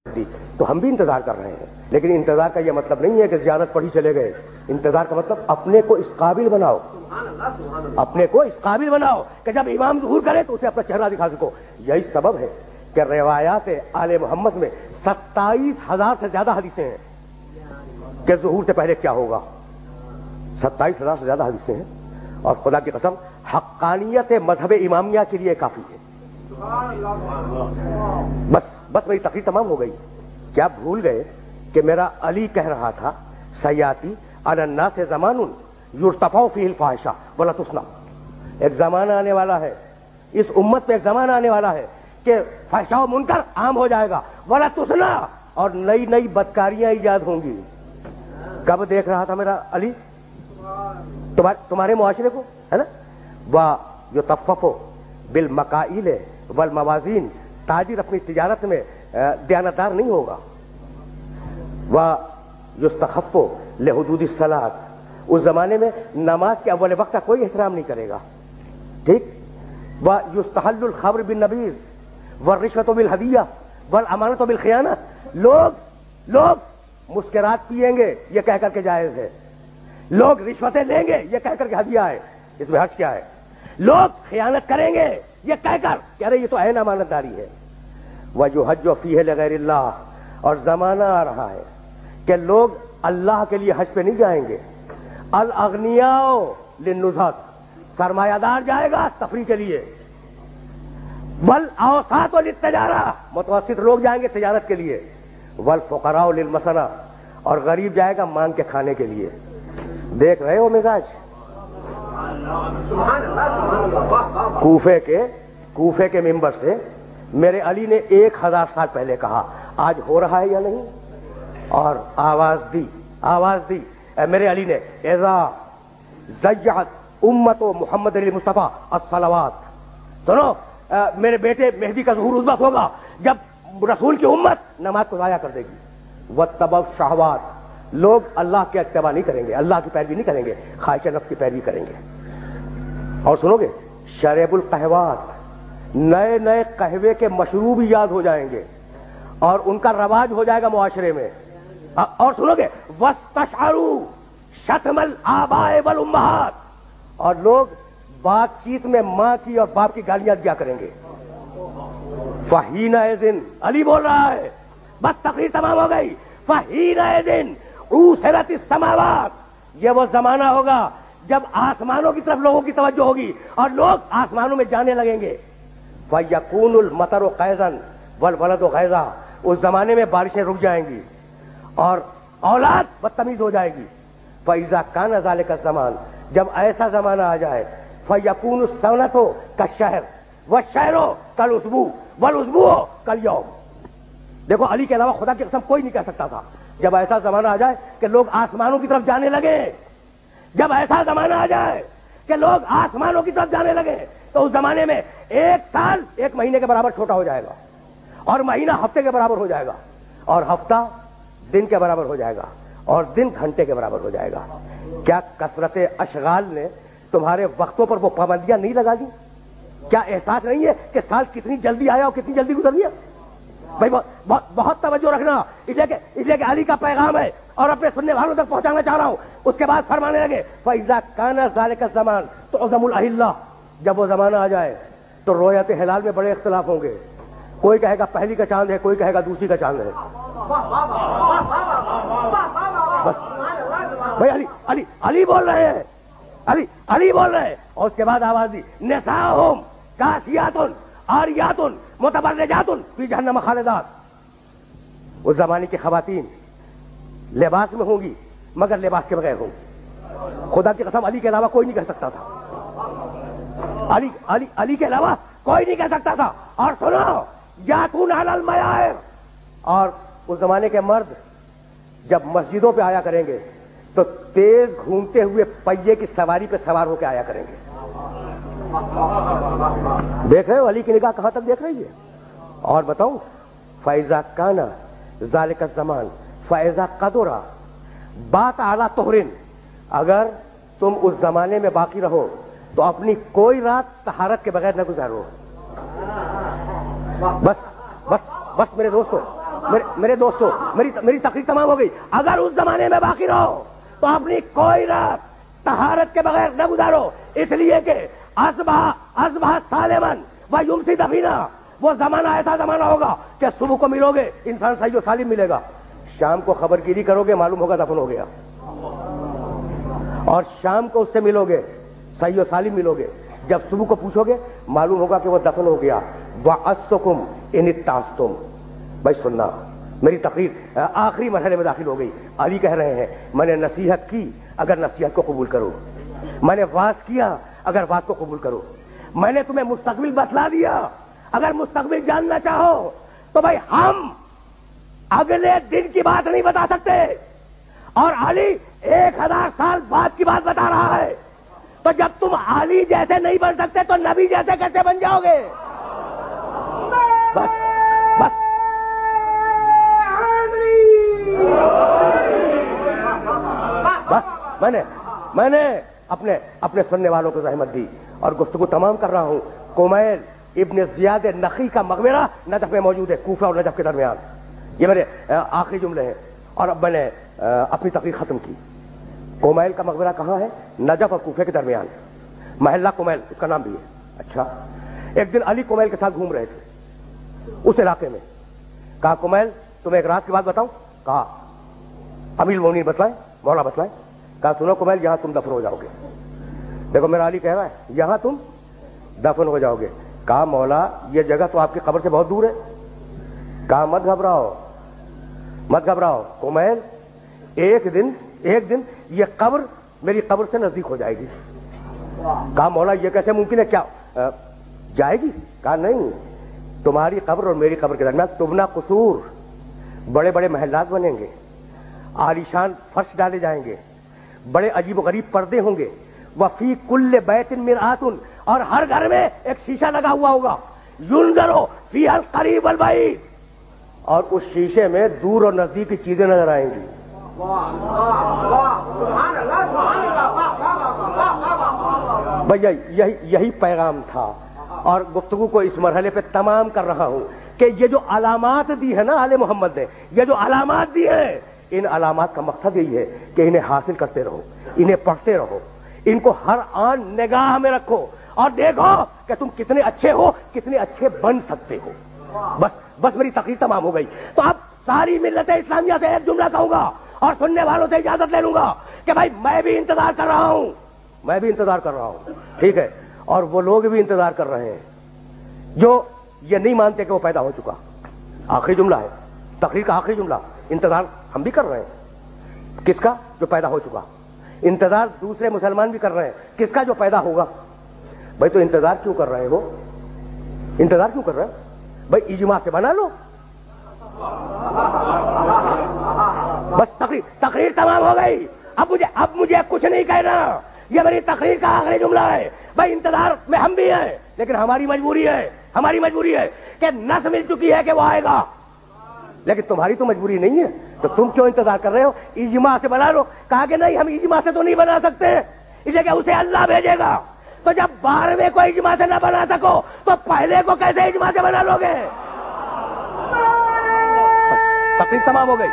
تو ہم بھی انتظار کر رہے ہیں، لیکن انتظار کا یہ مطلب نہیں ہے کہ زیارت پڑھی چلے گئے. انتظار کا مطلب اپنے کو اس قابل بناؤ، اپنے کو اس قابل بناؤ کہ جب امام ظہور کرے تو اسے اپنا چہرہ دکھا سکو. یہی سبب ہے کہ روایات آل محمد میں 27,000 سے زیادہ حدیثیں ہیں کہ ظہور سے پہلے کیا ہوگا. 27,000 سے زیادہ حدیثیں ہیں، اور خدا کی قسم حقانیت مذہب امامیہ کے لیے کافی ہے. بس میری تقریر تمام ہو گئی. کیا بھول گئے کہ میرا علی کہہ رہا تھا سیاتی علی الناس زمان یرتفع فیہ الفاحشہ ولا تسنى. ایک زمانہ آنے والا ہے، اس امت پہ ایک زمانہ آنے والا ہے کہ فحشاء و منکر عام ہو جائے گا، ولا تسنى، اور نئی نئی بدکاریاں ایجاد ہوں گی. کب دیکھ رہا تھا میرا علی تمہارے معاشرے کو، ہے نا. وَيُطَفَّفُ بِالْمَكَائِلِ والموازین. تاجر اپنی تجارت میں دیانتدار نہیں ہوگا. وَيُسْتَخَفُّ لِحُدُودِ الصَّلَاةِ. اس زمانے میں نماز کے اول وقت کا کوئی احترام نہیں کرے گا. ٹھیک. وَيُسْتَحَلُّ الْخَمْرُ بِالنَّبِيذِ وَالرِّشْوَةُ بِالْهَدِيَّةِ وَالْأَمَانَةُ بِالْخِيَانَةِ. لوگ مسکرات پیئیں گے یہ کہہ کر کے جائز ہے، لوگ رشوتیں لیں گے یہ کہہ کر کے ہدیہ ہے، اس میں حرج کیا ہے. لوگ خیانت کریں گے یہ کہہ کر کہ ارے یہ تو عین امانت داری ہے. وَيُحَجُّ فِيهِ لِغَيْرِ اللَّهِ. اور زمانہ آ رہا ہے کہ لوگ اللہ کے لیے حج پہ نہیں جائیں گے. الاغنیاء للنزہۃ. سرمایہ دار جائے گا تفریح کے لیے. والاوساط للتجارہ. متوسط لوگ جائیں گے تجارت کے لیے. والفقراء للمسنہ. اور غریب جائے گا مانگ کے کھانے کے لیے. دیکھ رہے ہو مزاج کوفے کے منبر سے میرے علی نے 1000 سال پہلے کہا، آج ہو رہا ہے یا نہیں. اور آواز دی میرے علی نے، اذا ضیعت امت محمد علی مصطفیٰ الصلوات. سنو میرے بیٹے مہدی کا ظہور اس وقت ہوگا جب رسول کی امت نماز کو ضائع کر دے گی. واتبعوا الشہوات. لوگ اللہ کے اتباع نہیں کریں گے، اللہ کی پیروی نہیں کریں گے، خواہش نفس کی پیروی کریں گے. اور سنو گے شریب القہوات. نئے قہوے کے مشروب ایجاد ہو جائیں گے اور ان کا رواج ہو جائے گا معاشرے میں. اور سنو گے واستشعروا شتم الآباء والامہات. اور لوگ بات چیت میں ماں کی اور باپ کی گالیاں دیا کریں گے. فحینئذ. علی بول رہا ہے، بس تقریر تمام ہو گئی. فحینئذ عُوسِرَتِ السماوات. یہ وہ زمانہ ہوگا جب آسمانوں کی طرف لوگوں کی توجہ ہوگی اور لوگ آسمانوں میں جانے لگیں گے. فَيَكُونُ الْمَطَرُ قَيْضًا وَالْوَلَدُ غَيْضًا. اس زمانے میں بارشیں رک جائیں گی اور اولاد بدتمیز ہو جائے گی. فَإِذَا كَانَ ذَلِكَ الزَّمَانُ. جب ایسا زمانہ آ جائے فَيَكُونُ السَّنَةُ كَالشَّهْرِ وَالشَّهْرُ كَالْأُسْبُوعِ وَالْأُسْبُوعُ كَالْيَوْمِ. دیکھو علی کے علاوہ خدا کی قسم کوئی نہیں کہہ سکتا تھا. جب ایسا زمانہ آ جائے کہ لوگ آسمانوں کی طرف جانے لگے، جب ایسا زمانہ آ جائے کہ لوگ آسمانوں کی طرف جانے لگے، تو اس زمانے میں 1 سال 1 مہینے کے برابر چھوٹا ہو جائے گا، اور مہینہ ہفتے کے برابر ہو جائے گا، اور ہفتہ دن کے برابر ہو جائے گا، اور دن گھنٹے کے برابر ہو جائے گا. کیا کثرت اشغال نے تمہارے وقتوں پر وہ پابندیاں نہیں لگا دی؟ کیا احساس نہیں ہے کہ سال کتنی جلدی آیا اور کتنی جلدی گزر گیا؟ بھائی بہت توجہ رکھنا، اس لیے کہ علی کا پیغام ہے اور اپنے سننے والوں تک پہنچانا چاہ رہا ہوں. اس کے بعد فرمانے لگے فَإِذَا كَانَ ذَلِكَ الزَّمَانُ تُعْظَمُ الْأَهِلَّةُ. جب وہ زمانہ آ جائے تو رویت ہلال میں بڑے اختلاف ہوں گے. کوئی کہے گا پہلی کا چاند ہے، کوئی کہے گا دوسری کا چاند ہے. بس بھائی علی بول رہے ہیں، علی بول رہے ہیں. اور اس کے بعد آواز دی نساؤہم کاسیات عاریات متبرجات فی جہنم خالدات. اس زمانے کی خواتین لباس میں ہوں گی مگر لباس کے بغیر ہوں گی. خدا کی قسم علی کے علاوہ کوئی نہیں کہہ سکتا تھا. علی کے علاوہ کوئی نہیں کہہ سکتا تھا. اور سنو یاتون علی المیائر. اور اس زمانے کے مرد جب مسجدوں پہ آیا کریں گے تو تیز گھومتے ہوئے پہیے کی سواری پہ سوار ہو کے آیا کریں گے. دیکھ رہے ہو علی کی نگاہ کہاں تک دیکھ رہی ہے. اور بتاؤں فَإِذَا كَانَ ذَلِكَ الزَّمَانُ فَإِذَا قَدُرَ بَاتَ عَلَى طُهْرٍ. اگر تم اس زمانے میں باقی رہو تو اپنی کوئی رات طہارت کے بغیر نہ گزارو. بس میرے دوستو میرے دوستوں میری تقریر تمام ہو گئی. اگر اس زمانے میں باقی رہو تو اپنی کوئی رات طہارت کے بغیر نہ گزارو, اس لیے کہ اصبح سالمن و یمسی دفینا, وہ زمانہ ایسا زمانہ ہوگا کہ صبح کو ملو گے انسان صحیح و سالم ملے گا, شام کو خبر گیری کرو گے معلوم ہوگا دفن ہو گیا, اور شام کو اس سے ملو گے صحیح و سالم ملو گے, جب صبح کو پوچھو گے معلوم ہوگا کہ وہ دفن ہو گیا. وَأَسْتُكُمْ إِنِ اتَّعَسْتُمْ. بھائی سننا, میری تقریر آخری مرحلے میں داخل ہو گئی. علی کہہ رہے ہیں میں نے نصیحت کی اگر نصیحت کو قبول کرو, میں نے واز کیا اگر واز کو قبول کرو, میں نے تمہیں مستقبل بتلا دیا اگر مستقبل جاننا چاہو تو بھائی ہم اگلے دن کی بات نہیں بتا سکتے, اور علی 1000 سال بعد کی بات بتا رہا ہے. تو جب تم علی جیسے نہیں بن سکتے تو نبی جیسے کیسے بن جاؤ گے؟ بس بس بس میں نے اپنے سننے والوں کو زحمت دی اور گفتگو تمام کر رہا ہوں. کمیل ابن زیاد نخی کا مقبرہ نجف میں موجود ہے, کوفہ اور نجف کے درمیان. یہ میرے آخری جملے ہیں اور اب میں نے اپنی تقریر ختم کی. کمیل کا مقبرہ کہاں ہے؟ نجف اور کوفے کے درمیان, محلہ کمیل اس کا نام بھی ہے. اچھا, ایک دن علی کمیل کے ساتھ گھوم رہے تھے اس علاقے میں. کہا کمیل تمہیں ایک رات کی بات بتاؤں؟ کہا امیر المومنین بتلائیں, مولا بتلائیں. کہا سنو کمیل یہاں تم دفن ہو جاؤ گے. دیکھو میرا علی کہہ رہا ہے یہاں تم دفن ہو جاؤ گے. کہا مولا یہ جگہ تو آپ کی قبر سے بہت دور ہے. کہا مت گھبراؤ کمیل, ایک دن یہ قبر میری قبر سے نزدیک ہو جائے گی. کہا مولا یہ کیسے ممکن ہے, کیا جائے گی؟ کہا نہیں, تمہاری قبر اور میری قبر کے درمیان تبنا قصور, بڑے بڑے محلات بنیں گے, عالیشان فرش ڈالے جائیں گے, بڑے عجیب و غریب پردے ہوں گے. وفی کل بیت مرآت, اور ہر گھر میں ایک شیشہ لگا ہوا ہوگا. ینظر فی القریب والبعید, اور اس شیشے میں دور اور نزدیک کی چیزیں نظر آئیں گی. بھیا یہی پیغام تھا, اور گفتگو کو اس مرحلے پہ تمام کر رہا ہوں کہ یہ جو علامات دی ہے نا آل محمد نے, یہ جو علامات دی ہیں, ان علامات کا مقصد یہی ہے کہ انہیں حاصل کرتے رہو, انہیں پڑھتے رہو, ان کو ہر آن نگاہ میں رکھو اور دیکھو کہ تم کتنے اچھے ہو, کتنے اچھے بن سکتے ہو. بس میری تقریر تمام ہو گئی. تو اب ساری ملت اسلامیہ سے ایک جملہ کہوں گا اور سننے والوں سے اجازت لے لوں گا کہ بھائی میں بھی انتظار کر رہا ہوں, ٹھیک ہے, اور وہ لوگ بھی انتظار کر رہے ہیں جو یہ نہیں مانتے کہ وہ پیدا ہو چکا. آخری جملہ ہے, تقریر کا آخری جملہ. انتظار ہم بھی کر رہے ہیں, کس کا؟ جو پیدا ہو چکا. انتظار دوسرے مسلمان بھی کر رہے ہیں, کس کا؟ جو پیدا ہوگا. بھائی تو انتظار کیوں کر رہے ہو؟ بھائی اجماع سے بنا لو. بس تقریر تمام ہو گئی. اب مجھے کچھ نہیں کہنا, یہ میری تقریر کا آخری جملہ ہے. بھائی انتظار میں ہم بھی ہیں, لیکن ہماری مجبوری ہے کہ نس مل چکی ہے کہ وہ آئے گا, لیکن تمہاری تو مجبوری نہیں ہے. تو تم کیوں انتظار کر رہے ہو؟ اجماع سے بنا لو. کہا کہ نہیں, ہم اجماع سے تو نہیں بنا سکتے, اس لیے کہ اسے اللہ بھیجے گا. تو جب 12ویں کو اجماع سے نہ بنا سکو تو پہلے کو کیسے اجماع سے بنا لو گے؟ تقریر تمام ہو گئی.